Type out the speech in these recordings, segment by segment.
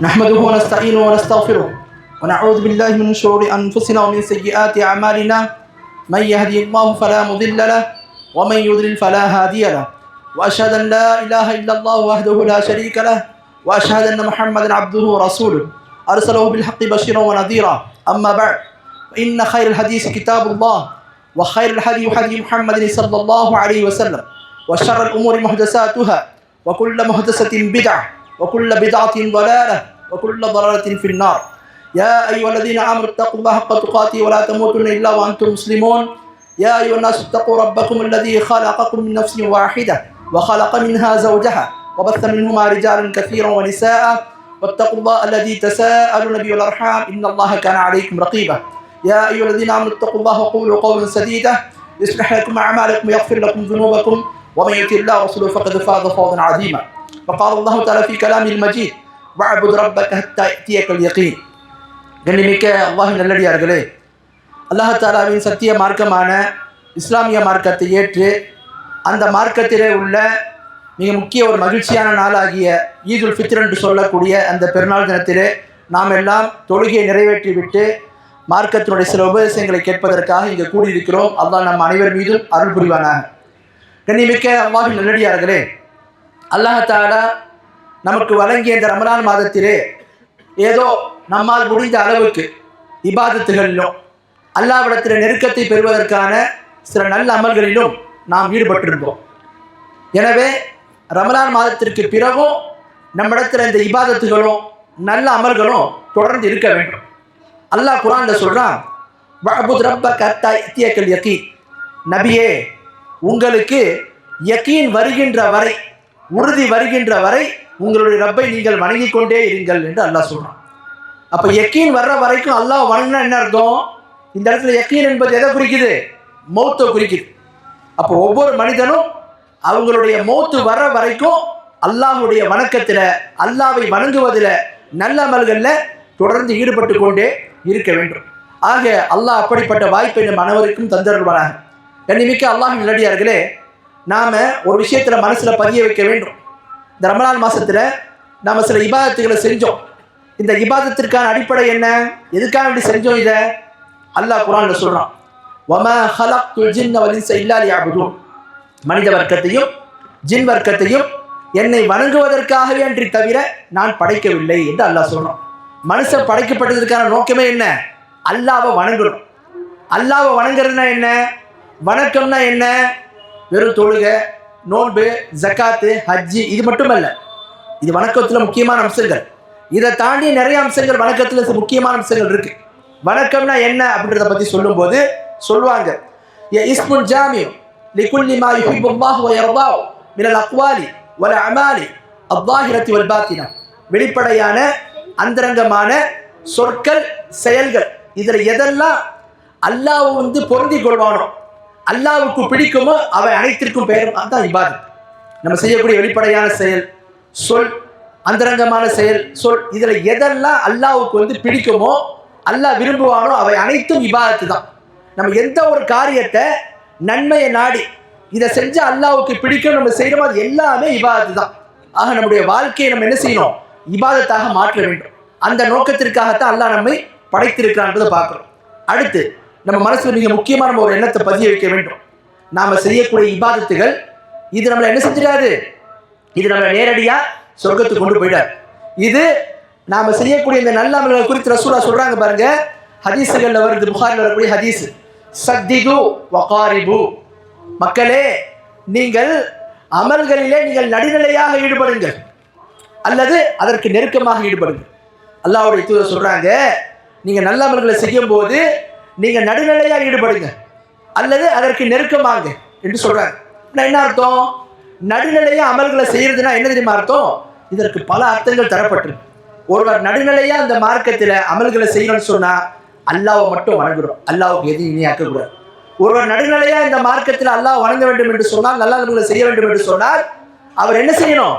نحمده ونستعينه ونستغفره ونعوذ بالله من شرور أنفسنا ومن سيئات أعمالنا من يهدي الله فلا مضل له ومن يضلل فلا هادي له وأشهد أن لا إله إلا الله وحده لا شريك له وأشهد أن محمدا عبده ورسوله أرسله بالحق بشيرا ونذيرا أما بعد فإن خير الحديث كتاب الله وخير الهدي هدي محمد صلى الله عليه وسلم وشر الأمور محدثاتها وكل محدثة بدعة وكل بدعة ضلالة وكل ضلالة في النار. يا أيها الذين آمنوا اتقوا الله حق تقاته ولا تموتن إلا وأنتم مسلمون. يا أيها الناس اتقوا ربكم الذي خلقكم من نفس واحدة وخلق منها زوجها وبث منهما رجالا كثيرا ونساء واتقوا الله الذي تساءلون به والأرحام إن الله كان عليكم رقيبا. يا أيها الذين آمنوا اتقوا الله وقولوا قولا سديدا يصلح لكم أعمالكم ويغفر لكم ذنوبكم ومن يطع الله ورسوله فقد فاز فوزا عظيما. وقال الله تعالى في كلامه المجيد واعبد ربك حتى يأتيك اليقين. கண்ணிமிக்க அல்லாஹ்வின் நல்லடியார்களே, அல்லாஹ் தஆலாவின் சத்திய மார்க்கமான இஸ்லாமிய மார்க்கத்தை ஏற்று அந்த மார்க்கத்திலே உள்ள மிக முக்கிய ஒரு மகிழ்ச்சியான நாளாகிய ஈதுல் ஃபித்ர் என்று சொல்லக்கூடிய அந்த பெருநாள் தினத்திலே நாம் எல்லாம் தொழுகையை நிறைவேற்றிவிட்டு மார்க்கத்தினுடைய சில உபதேசங்களை கேட்பதற்காக இங்கே கூடியிருக்கிறோம். அல்லாஹ் நம் அனைவர் மீதும் அருள் புரிவானாக. கண்ணிமிக்க அல்லாஹ்வின் நல்லடியார்களே, அல்லாஹ் தஆலா நமக்கு வழங்கிய இந்த ரமலான் மாதத்திலே ஏதோ நம்மால் முடிந்த அளவுக்கு இபாதத்துகளிலும் அல்லாஹ்விடத்தில் நெருக்கத்தை பெறுவதற்கான சில நல்ல அமல்களிலும் நாம் ஈடுபட்டிருந்தோம். எனவே ரமலான் மாதத்திற்கு பிறகும் நம்மிடத்தில் இந்த இபாதத்துகளும் நல்ல அமல்களும் தொடர்ந்து இருக்க வேண்டும். அல்லாஹ் குர்ஆன்ல சொல்றான், வஅபுத் ரப்பக ஹத்தா யஅதியக்கல் யகீன். நபியே, உங்களுக்கு யகீன் வருகின்ற வரை, உறுதி வருகின்ற வரை உங்களுடைய ரப்பை நீங்கள் வணங்கிக் கொண்டே இருங்கள் என்று அல்லாஹ் சொல்றான். அப்போ யகீன் வர்ற வரைக்கும் அல்லாஹ் வணங்கினா என்ன அர்த்தம்? இந்த இடத்துல யகீன் என்பது எதை குறிக்குது? மௌத்தை குறிக்குது. அப்போ ஒவ்வொரு மனிதனும் அவங்களுடைய மௌத்து வர்ற வரைக்கும் அல்லாஹ்வுடைய வணக்கத்தில், அல்லாஹ்வை வணங்குவதில், நல்ல அமல்களில் தொடர்ந்து ஈடுபட்டு கொண்டே இருக்க வேண்டும். ஆக அல்லாஹ் அப்படிப்பட்ட வாய்ப்பை நம் அனைவருக்கும் தந்தருள்வானாக. கண்ணிமிக்க அல்லாஹ்வின் நல்லடியார்களே, நாம் ஒரு விஷயத்தில் மனசில் பதிய வைக்க வேண்டும். இந்த ரமலான் மாதத்தில் நாம் சில இபாதத்துகளை செஞ்சோம். இந்த இபாதத்திற்கான அடிப்படை என்ன? எதுக்காக இப்படி செஞ்சோம்? இதை அல்லாஹ் குர்ஆன்ல சொல்கிறான், வமா ஹலக்துல் ஜின்ன வல் இன்ஸ இல்லா லியஅபுதூன். மனித வர்க்கத்தையும் ஜின் வர்க்கத்தையும் என்னை வணங்குவதற்காகவே அன்றி தவிர நான் படைக்கவில்லை என்று அல்லாஹ் சொல்கிறான். மனுஷன் படைக்கப்பட்டதற்கான நோக்கமே என்ன? அல்லாஹ்வை வணங்கணும். அல்லாஹ்வை வணங்குறதுனா என்ன? வணக்கம்னா என்ன? வெறும் தொழுகை, நோன்பு, ஜக்காத்து, ஹஜ்ஜி இது மட்டுமல்ல. இது வணக்கத்தில் முக்கியமான அம்சங்கள். இதை தாண்டி நிறைய அம்சங்கள் வணக்கத்தில் முக்கியமான அம்சங்கள் இருக்கு. வணக்கம்னா என்ன அப்படின்றத பற்றி சொல்லும்போது சொல்லுவாங்க, இஸ்முன் ஜாமிஉ லிகுல்லி மா யுஹிப்புல்லாஹு வ யர்தாஹு மினல் அக்வாலி வல் அமாலி அஸ்ஸாஹிரத்தி வல் பாத்தினா. வெளிப்படையான அந்தரங்கமான சொற்கள், செயல்கள், இதில் எதெல்லாம் அல்லாஹ் பொருந்தி கொள்வானோ, அல்லாஹ்வுக்கு பிடிக்குமோ அவை அனைத்திற்கும் பெயரும் தான் இபாதத். நம்ம செய்யக்கூடிய வெளிப்படையான செயல், சொல், அந்தரங்கமான செயல், சொல், இதில் எதெல்லாம் அல்லாஹ்வுக்கு பிடிக்குமோ, அல்லாஹ் விரும்புவானோ அவை அனைத்தும் இபாதத்து தான். நம்ம எந்த ஒரு காரியத்தை நன்மையை நாடி இதை செஞ்சு அல்லாஹ்வுக்கு பிடிக்கும் நம்ம செய்யறோமோ அது எல்லாமே இபாதத்து தான். ஆக நம்முடைய வாழ்க்கையை நம்ம என்ன செய்யணும்? இபாதத்தாக மாற்ற வேண்டும். அந்த நோக்கத்திற்காகத்தான் அல்லாஹ் நம்மை படைத்திருக்கிறான்றதை பார்க்குறோம். அடுத்து நம்ம மனசில் மிக முக்கியமான நம்ம ஒரு எண்ணத்தை பதிய வைக்க வேண்டும். நாம் செய்யக்கூடிய இபாதத்துகள் இது நம்மளை என்ன செஞ்சிடாது? இது நம்மளை நேரடியாக சொர்க்கத்துக்கு கொண்டு போயிடாது. இது நாம் செய்யக்கூடிய இந்த நல்ல அமல்களை குறித்து ரசூலுல்லாஹ் சொல்கிறாங்க பாருங்க. ஹதீஸுகளில் வருது, புகாரில் வரக்கூடிய ஹதீஸ், சத்திது வகாரிபு. மக்களே, நீங்கள் அமல்களிலே நீங்கள் நடுநிலையாக ஈடுபடுங்கள் அல்லது அதற்கு நெருக்கமாக ஈடுபடுங்கள். அல்லாஹ்வுடைய தூதர் சொல்றாங்க, நீங்க நல்ல அமல்களை செய்யும் போது நீங்க நடுநிலையாக ஈடுபடுங்க அல்லது அதற்கு நெருக்கமாக என்று சொல்றாங்க. என்ன அர்த்தம்? நடுநிலையா அமல்களை செய்யறதுனா என்ன தெரியுமா அர்த்தம்? இதற்கு பல அர்த்தங்கள் தரப்பட்டிருக்கு. ஒருவர் நடுநிலையா அந்த மார்க்கத்தில் அமல்களை செய்யணும்னு சொன்னா அல்லாஹ்வை மட்டும் வணங்குறோம், அல்லாஹ்வுக்கு எதையும் இணையாக்கக்கூடாது. ஒருவர் நடுநிலையா இந்த மார்க்கத்தில் அல்லாஹ் வணங்க வேண்டும் என்று சொன்னால், நல்ல அமல்களை செய்ய வேண்டும் என்று சொன்னால் அவர் என்ன செய்யணும்?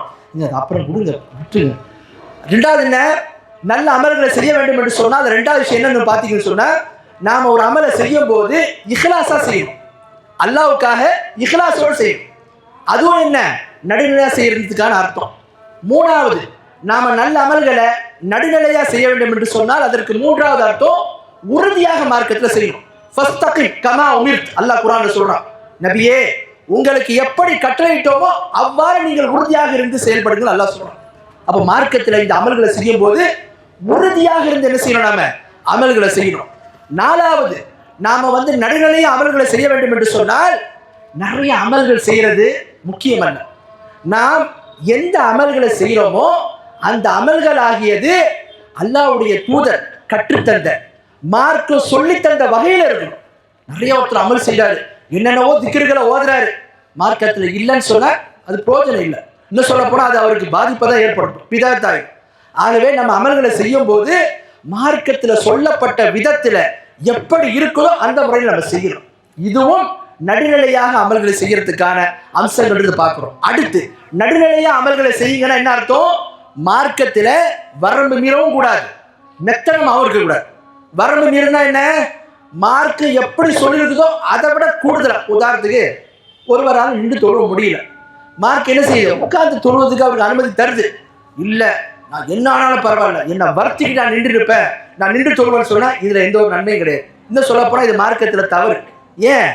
அப்புறம் கொடுங்க, விட்டுருங்க. ரெண்டாவது என்ன? நல்ல அமல்களை செய்ய வேண்டும் என்று சொன்னால் ரெண்டாவது விஷயம் என்னன்னு பார்த்தீங்கன்னு சொன்னால், நாம் ஒரு அமலை செய்யும் போது இஹ்லாஸா செய்யணும், அல்லாஹ்வுக்காக இஹ்லாஸோடு செய்யணும். அதுவும் என்ன? நடுநிலையா செய்யறதுக்கான அர்த்தம். மூணாவது, நாம நல்ல அமல்களை நடுநிலையா செய்ய வேண்டும் என்று சொன்னால் அதற்கு மூன்றாவது அர்த்தம் உறுதியாக மார்க்கத்துல செய்யணும். ஃபஸ்தகிம் கமா உமிர்த் அல்லாஹ் குர்ஆன்ல சொல்றான், நபியே உங்களுக்கு எப்படி கட்டளையிட்டோமோ அவ்வாறு நீங்கள் உறுதியாக இருந்து செயல்படுங்கள் அல்லாஹ் சொல்றான். அப்ப மார்க்கத்துல இந்த அமல்களை செய்யும் போது உறுதியாக இருந்து என்ன செய்யணும்? நாம அமல்களை செய்யணும். நாலாவது, நாம நடுநிலையா அமல்களை செய்ய வேண்டும் என்று சொன்னால் நிறைய அமல்கள் செய்யறது முக்கியம் அல்ல. நாம் எந்த அமல்களை செய்யறோமோ அந்த அமல்கள் ஆகியது அல்லாஹ்வுடைய தூதர் கற்றுத்தந்த மார்க்கம் சொல்லி தந்த வகையில இருக்கணும். நிறைய ஒருத்தர் அமல் செய்யறாரு, என்னென்னவோ திக்ருகளை ஓதுறாரு, மார்க்கத்துல இல்லைன்னு சொன்னா அது பிரயோஜனம் இல்லை. இன்னும் சொல்ல போனா அது அவருக்கு பாதிப்பை ஏற்படும், பிதாத்தாய். ஆகவே நம்ம அமல்களை செய்யும் போது மார்க்கத்துல சொல்லப்பட்ட விதத்துல எப்படி இருக்குதோ அந்த முறையில் நம்ம செய்யணும். இதுவும் நடுநிலையாக அமல்களை செய்யறதுக்கான அம்சங்கள் பார்க்கிறோம். அடுத்து, நடுநிலையா அமல்களை செய்யுங்கன்னா என்ன அர்த்தம்? மார்க்கத்துல வரம்பு மீறவும் கூடாது, மெத்தனமாகவும் இருக்கக்கூடாது. வரம்பு மீறினா என்ன? மார்க்கு எப்படி சொல்லியிருக்குதோ அதை விட கூடுதலா. உதாரணத்துக்கு ஒருவரால் நின்று தொழுவ முடியல, மார்க் என்ன செய்யுது? உட்கார்ந்து தொழுவதுக்கு அவருக்கு அனுமதி தருது. இல்லை நான் என்ன ஆனாலும் பரவாயில்ல, என்னை வருத்திக்கு நான் நின்று இருப்பேன், நான் நின்று தொழுவேன்னு சொன்னா இதுல எந்த ஒரு நன்மையும் கிடையாது. இன்னும் சொல்ல போனா இது மார்க்கத்துல தவறு. ஏன்?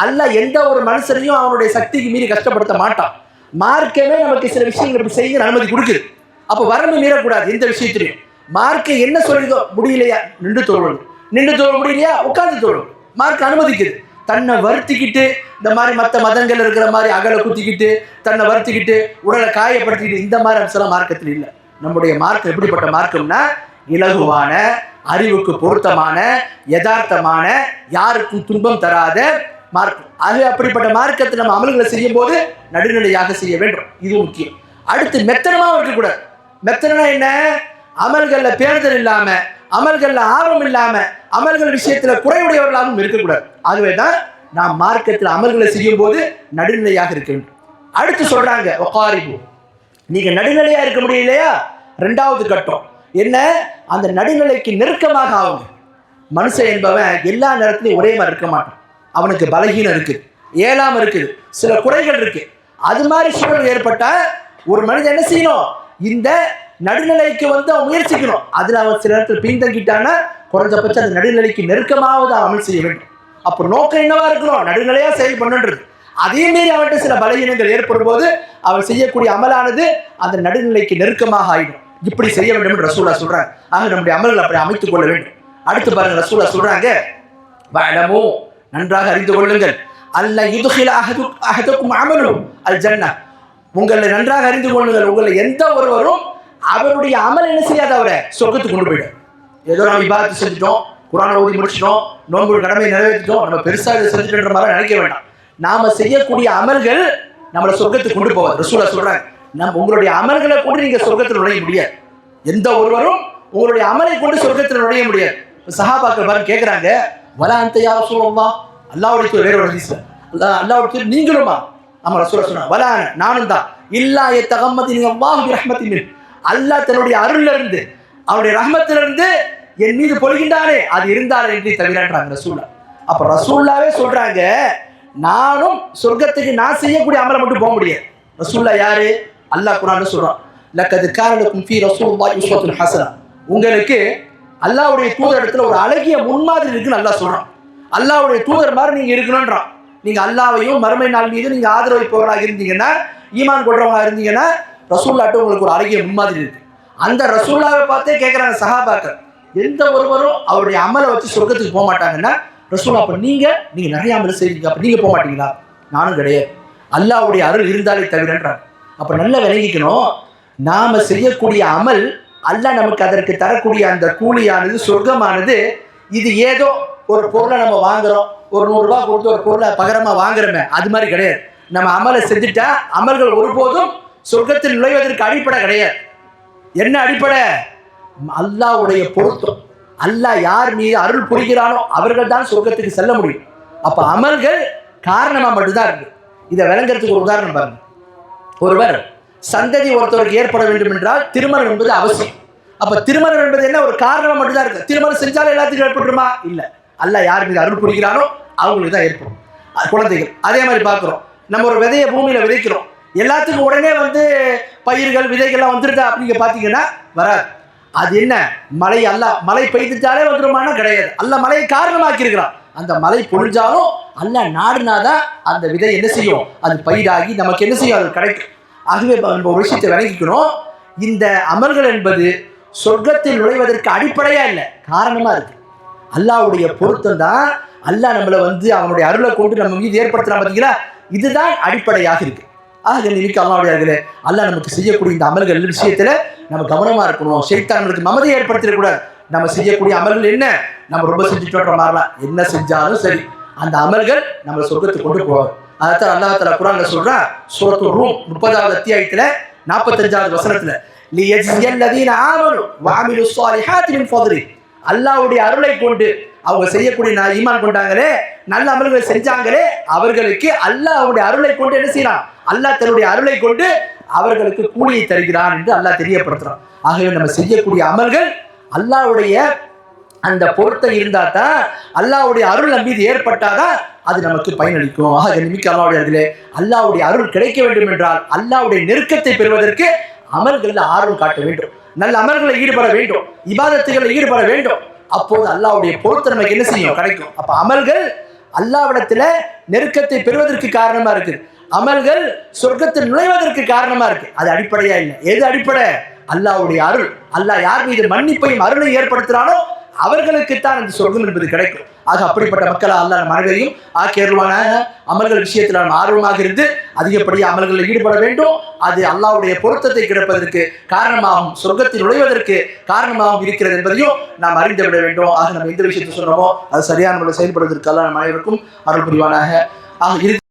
அல்லாஹ் எந்த ஒரு மனுஷனையும் அவனுடைய சக்திக்கு மீறி கஷ்டப்படுத்த மாட்டான். மார்க்கமே நமக்கு சில விஷயங்கள் செய்ய அனுமதி கொடுக்குது. அப்ப வரம்பு மீறக்கூடாது எந்த விஷயத்திலையும். மார்க்க என்ன சொல்லுதோ, முடியலையா நின்று தொழுவது, நின்று தொழ முடியலையா உட்கார்ந்து தொழுவது, மார்க் அனுமதிக்குது. தன்னை வருத்திக்கிட்டு இந்த மாதிரி மற்ற மதங்கள் இருக்கிற மாதிரி அகலை குத்திக்கிட்டு தன்னை வருத்திக்கிட்டு உடலை காயப்படுத்திக்கிட்டு இந்த மாதிரி அம்சம் மார்க்கத்தில் இல்லை. நம்முடைய மார்க்கம் எப்படிப்பட்ட மார்க்கம்னா இலகுவான, அறிவுக்கு பொருத்தமான, யதார்த்தமான, யாருக்கும் துன்பம் தராத மார்க்கம். ஆகவே அப்படிப்பட்ட மார்க்கத்தை நம்ம அமல்களை செய்யும் போது நடுநிலையாக செய்ய வேண்டும், இது முக்கியம். அடுத்து, மெத்தனமாக இருக்கக்கூடாது. மெத்தனா என்ன? அமல்கள்ல பேணுதல் இல்லாம, அமல்கள்ல ஆர்வம் இல்லாம, அமல்கள் விஷயத்துல குறைவுடையவர்களாகவும் இருக்கக்கூடாது. ஆகவேதான் நாம் மார்க்கத்தில் அமல்களை செய்யும் போது நடுநிலையாக இருக்க வேண்டும். அடுத்து சொல்றாங்க, ஒகாரிபு, நீங்க நடுநிலையா இருக்க முடியலையா? ரெண்டாவது கட்டம் என்ன? அந்த நடுநிலைக்கு நெருக்கமாக ஆகுங்க. மனுஷன் என்பவன் எல்லா நேரத்திலையும் ஒரே மாதிரி இருக்க மாட்டான். அவனுக்கு பலகீனம் இருக்குது, ஏழாம இருக்குது, சில குறைகள் இருக்கு. அது மாதிரி சூழல் ஏற்பட்டா ஒரு மனிதன் என்ன செய்யணும்? இந்த நடுநிலைக்கு அவன் முயற்சிக்கணும். அதுல அவன் சில நேரத்தில் பின்தங்கிட்டான்னா குறைஞ்சபட்சம் அந்த நடுநிலைக்கு நெருக்கமாவது அமல் செய்ய வேண்டும். அப்போ நோக்கம் என்னவா இருக்கணும்? நடுநிலையா செயல் பண்ணுன்றது. அதே மீறி அவன்கிட்ட சில பலகீனங்கள் ஏற்படும் போது அவன் செய்யக்கூடிய அமலானது அந்த நடுநிலைக்கு நெருக்கமாக ஆயிடும். இப்படி செய்ய வேண்டும் என்று ரசூலுல்லாஹ் சொல்றாங்க. ஆக நம்முடைய அமல்கள் அப்படி அமைத்துக் கொள்ள வேண்டும். அடுத்து பாருங்க, ரசூலுல்லாஹ் சொல்றாங்க, வஅலமு, நன்றாக அறிந்து கொள்ளுங்கள், அல்ல யுத்கில அஹதுக்கும் அமலு அல் ஜன்னah, உங்களை நன்றாக அறிந்து கொள்ளுங்கள், உங்களை எந்த ஒருவரும் அவருடைய அமல் என்ன செய்யாத அவரை சொர்க்கத்துக்கு கொண்டு போயிடும். ஏதோ நம்ம இபாதத்து செஞ்சுட்டோம், குர்ஆனை ஓதி முடிச்சிட்டோம், நோன்பு கடமையை நிறைவேற்றிட்டோம், நம்ம பெருசா இதை செஞ்சுட்டுன்ற மாதிரி நினைக்க வேண்டாம். நாம செய்யக்கூடிய அமல்கள் நம்மளை சொர்க்கத்துக்கு கொண்டு போவாது. ரசூலுல்லாஹ் சொல்றாங்க, உங்களுடைய அமல்களை கொண்டு நீங்க சொர்க்கத்தில் நுழைய முடியாது. எந்த ஒருவரும் உங்களுடைய அமலை கொண்டு சொர்க்கத்தில் நுழைய முடியாது. சஹாபாக்கள் பாருங்க கேட்கிறாங்க, வலா அன்த யா ரசூலல்லாஹ், அல்லாஹ்வுடைய வேற ஒரு ஹதீஸ்ல அல்லாஹ்வுடைய நீங்களுமா? ஆமா, ரசூலுல்லாஹ் சொன்னாங்க, வலா நானும் தான், இல்லா யதகம்மதினி அல்லாஹு பிரஹ்மத்தின், அல்லாஹ் தன்னுடைய அருள்ல இருந்து அவருடைய ரஹ்மத்திலிருந்து என் மீது பொழிகின்றானே அது இருந்தாலே என்று தவிரன்றாங்க ரசூலுல்லாஹ். அப்ப ரசூலுல்லாஹ்வே சொல்றாங்க, நானும் சொர்க்கத்துக்கு நான் செய்யக்கூடிய அமலை மட்டும் போக முடியாது. ரசூலுல்லாஹ் யாரு? அல்லாஹ் குர்ஆன்ல சொல்றான், லக்கத் கான லக்கும் ஃபீ ரசூலில்லாஹி உஸ்வத்துன் ஹஸனா, உங்களுக்கு அல்லாஹ்வுடைய தூதர் இடத்துல ஒரு அழகிய முன்மாதிரி இருக்குன்னு அல்லாஹ் சொல்றான். அல்லாஹ்வுடைய தூதர் மாதிரி நீங்க இருக்கணும்ன்றான். நீங்க அல்லாஹ்வையும் மறுமை நாள் மீது நீங்க ஆதரவு வைப்பவர்களாக இருந்தீங்கன்னா, ஈமான் கொள்றவங்களா இருந்தீங்கன்னா, ரசூலுல்லாஹ்ட்ட உங்களுக்கு ஒரு அழகிய முன்மாதிரி இருக்கு. அந்த ரசூலுல்லாஹ்வை பார்த்தே கேட்குறாங்க சஹாபாக்கள், எந்த ஒருவரும் அவருடைய அமலை வச்சு சொர்க்கத்துக்கு போக மாட்டாங்கன்னா, ரசூலுல்லாஹ் அப்ப நீங்க நிறைய அமல் செய்வீங்க, அப்ப நீங்க போக மாட்டீங்களா? நானும் கிடையாது, அல்லாஹ்வுடைய அருள் இருந்தாலே தவிரன்றாங்க. அப்ப நல்லா விளங்கிக்கணும், நாம செய்யக்கூடிய அமல் அல்லாஹ் நமக்கு அதற்கு தரக்கூடிய அந்த கூலியானது, சொர்க்கமானது, இது ஏதோ ஒரு பொருளை நம்ம வாங்குறோம், ஒரு 100 ரூபாய் கொடுத்து ஒரு பொருளை பகரமா வாங்குறோமே, அது மாதிரி கிடையாது. நம்ம அமலை செஞ்சுட்டா அமல்கள் ஒருபோதும் சொர்க்கத்தில் நுழைவதற்கு அடிப்படை கிடையாது. என்ன அடிப்படை? அல்லாஹ்வுடைய பொருத்தம். அல்லாஹ் யார் மீது அருள் புரிகிறானோ அவர்கள் தான் சொர்க்கத்துக்கு செல்ல முடியும். அப்ப அமல்கள் காரணமா மட்டும்தான் இருக்கு. இதை விளங்குறதுக்கு ஒரு உதாரணம் பாருங்க. ஒருவர் சந்ததி ஒருத்தருக்கு ஏற்பட வேண்டும் என்றால் திருமணம் என்பது அவசியம். அப்ப திருமணம் என்பது என்ன? ஒரு காரணம் மட்டும்தான் இருக்கு. திருமணம் செஞ்சாலும் எல்லாத்துக்கும் ஏற்பட்டுருமா? இல்ல. அல்லாஹ் யார் மீது அருள் புரிகிறானோ அவங்களுக்கு தான் ஏற்படும் குழந்தைகள். அதே மாதிரி பார்க்கிறோம், நம்ம ஒரு விதையை பூமியில விதைக்கிறோம், எல்லாத்துக்கும் உடனே வந்து பயிர்கள் விதைகள்லாம் வந்துருதா அப்படிங்க பார்த்தீங்கன்னா வராது. அது என்ன மழை, அல்லாஹ் மழை பெய்துட்டாலே வந்துருமானா கிடையாது. அல்லாஹ் மழையை காரணமாக்கி இருக்கிறான். அந்த மழை பொழிஞ்சாலும் அல்லாஹ் நாடுனாதான் அந்த விதை என்ன செய்யும், அது பயிராகி நமக்கு என்ன செய்யும், அது கிடைக்கும். ஆகவே நம்ம ஒரு விஷயத்தை விளங்கிக்கணும், இந்த அமல்கள் என்பது சொர்க்கத்தில் நுழைவதற்கு அடிப்படையா இல்லை, காரணமா இருக்கு. அல்லாஹ்வுடைய பொருத்தம் தான். அல்லாஹ் நம்மளை வந்து அவனுடைய அருளை கொண்டு நம்ம மீது ஏற்படுத்தலாம் பார்த்தீங்களா, இதுதான் அடிப்படையாக இருக்கு. ஆக இன்னைக்கு அல்லாஹ்வுடைய அல்லாஹ் நமக்கு செய்யக்கூடிய இந்த அமல்கள் விஷயத்துல நம்ம கவனமா இருக்கணும். ஷைத்தான் நம்மளுக்கு மமதையை ஏற்படுத்திடக்கூடாது. நம்ம செய்யக்கூடிய அமல்கள் என்ன, நம்ம ரொம்ப செஞ்சுட்டு மாறலாம், என்ன செஞ்சாலும் சரி அந்த அமல்கள் நம்ம சொர்க்கத்துக்கு கொண்டு போவாங்க. அதான் அல்லாஹ் தஆலா குர்ஆன்ல சொல்றான், சூரத்து ரூம் 30வது அத்தியாயத்துல 45வது வசனத்துல, லியஜ்ஸியல்லதீன ஆமனு வஅமிலுஸ் ஸாலிஹாத்தி மின் ஃபضلி, அல்லாஹ்வுடைய அருளை கொண்டு அவங்க செய்யக்கூடிய ஈமான் கொண்டாங்களே, நல்ல அமல்களை செஞ்சாங்களே, அவர்களுக்கு அல்லாஹ்வுடைய அருளை கொண்டு என்ன செய்யறான், அல்லாஹ் தன்னுடைய அருளை கொண்டு அவர்களுக்கு கூலியை தருகிறான் என்று அல்லாஹ் தெரியப்படுத்துறான். ஆகவே நம்ம செய்யக்கூடிய அமல்கள் அல்லாஹ்வுடைய அந்த பொருத்தம் இருந்தா தான், அல்லாஹ்வுடைய அருள் நம் மீது ஏற்பட்டாதான் அது நமக்கு பயனளிக்கும். ஆக நிமிக்க அல்லாஹ்வுடைய அல்லாஹ்வுடைய அருள் கிடைக்க வேண்டும் என்றால் அல்லாஹ்வுடைய நெருக்கத்தை பெறுவதற்கு அமல்களில் ஆர்வம் காட்ட வேண்டும், நல்ல அமல்களில் ஈடுபட வேண்டும், இபாதத்துகளில் ஈடுபட வேண்டும். அப்போது அல்லாஹ்வுடைய பொருத்தம் நமக்கு என்ன செய்யும், கிடைக்கும். அப்ப அமல்கள் அல்லாஹ்விடத்துல நெருக்கத்தை பெறுவதற்கு காரணமா இருக்கு, அமல்கள் சொர்க்கத்தில் நுழைவதற்கு காரணமா இருக்கு. அது அடிப்படையா இல்லை. எது அடிப்படை? அல்லாஹ்வுடைய அருள். அல்லாஹ் யார் மீது மன்னிப்பையும் அருளை ஏற்படுத்துறானோ அவர்களுக்குத்தான் அந்த சொர்க்கம் என்பது கிடைக்கும். ஆக அப்படிப்பட்ட மக்களை அல்லாஹ் நம் அனைவரையும் ஆக்கியருவான. அமல்கள் விஷயத்தில் நாம் ஆர்வமாக இருந்து அதிகப்படியாக அமல்களில் ஈடுபட வேண்டும். அது அல்லாஹ்வுடைய பொருத்தத்தை கிடைப்பதற்கு காரணமாகவும் சொர்க்கத்தில் நுழைவதற்கு காரணமாகவும் இருக்கிறது என்பதையும் நாம் அறிந்து விட வேண்டும். ஆக நம்ம எந்த விஷயத்தை சொன்னோமோ அது சரியான முறையில் செயல்படுவதற்கு அல்லாஹ் நம் அனைவருக்கும் அருள் புரிவானாக. ஆக